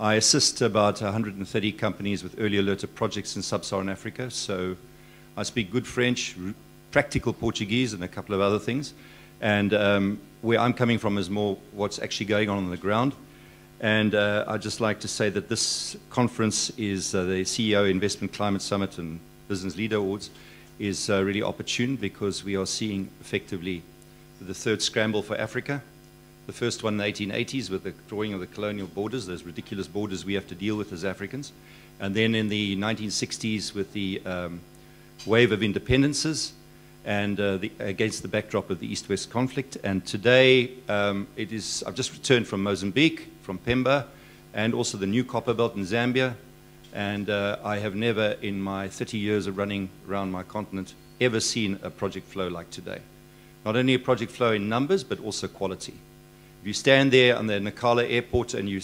I assist about 130 companies with early alerter projects in sub-Saharan Africa. So I speak good French, practical Portuguese, and a couple of other things. And where I'm coming from is more what's actually going on the ground. And I'd just like to say that this conference is the CEO Investment Climate Summit and Business Leader Awards is really opportune because we are seeing effectively the third scramble for Africa. The first one in the 1880s with the drawing of the colonial borders, those ridiculous borders we have to deal with as Africans. And then in the 1960s with the wave of independences and against the backdrop of the East-West conflict. And today I've just returned from Mozambique, from Pemba, and also the new copper belt in Zambia. And I have never in my 30 years of running around my continent ever seen a project flow like today. Not only a project flow in numbers, but also quality. If you stand there on the Nacala airport and you're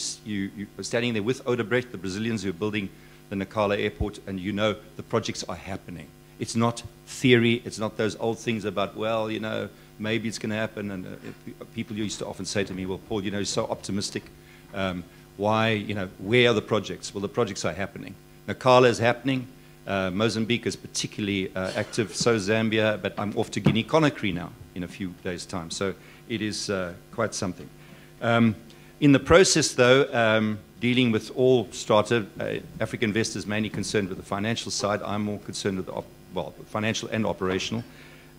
standing there with Odebrecht, the Brazilians who are building the Nacala airport, and you know the projects are happening. It's not theory. It's not those old things about, well, you know, maybe it's going to happen. And people used to often say to me, well, Paul, you know, you're so optimistic. Why, you know, where are the projects? Well, the projects are happening. Nacala is happening. Mozambique is particularly active. So is Zambia. But I'm off to Guinea-Conakry now in a few days' time. So it is quite something. In the process, though, dealing with all strata, African investors mainly concerned with the financial side. I'm more concerned with the financial and operational.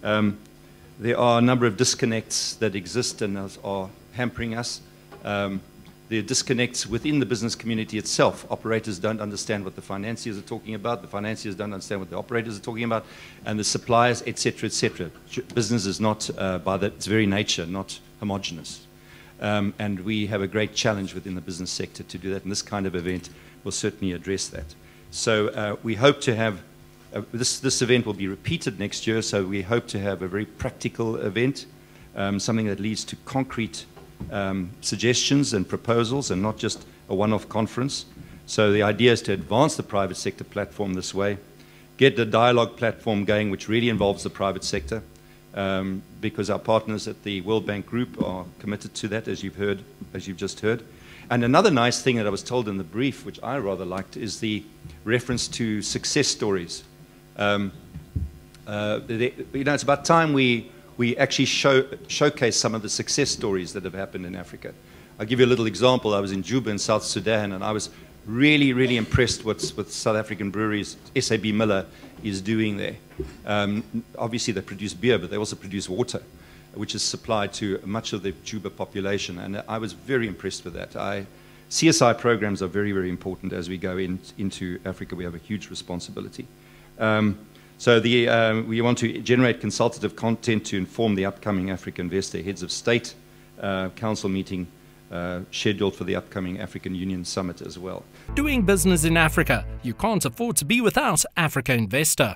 There are a number of disconnects that exist and are hampering us. There are disconnects within the business community itself. Operators don't understand what the financiers are talking about. The financiers don't understand what the operators are talking about. And the suppliers, et cetera, et cetera. Business is not, by its very nature, not homogenous. And we have a great challenge within the business sector to do that. And this kind of event will certainly address that. So we hope to have, this event will be repeated next year. So we hope to have a very practical event, something that leads to concrete suggestions and proposals and not just a one-off conference. So the idea is to advance the private sector platform this way, get the dialogue platform going which really involves the private sector because our partners at the World Bank Group are committed to that, as you've just heard. And another nice thing that I was told in the brief, which I rather liked, is the reference to success stories. You know, it's about time we actually showcase some of the success stories that have happened in Africa. I'll give you a little example. I was in Juba in South Sudan, and I was really, really impressed with South African breweries SAB Miller is doing there. Obviously, they produce beer, but they also produce water, which is supplied to much of the Juba population, and I was very impressed with that. CSI programs are very, very important as we go into Africa. We have a huge responsibility. So we want to generate consultative content to inform the upcoming African Investor Heads of State Council meeting scheduled for the upcoming African Union Summit as well. Doing business in Africa, you can't afford to be without Africa Investor.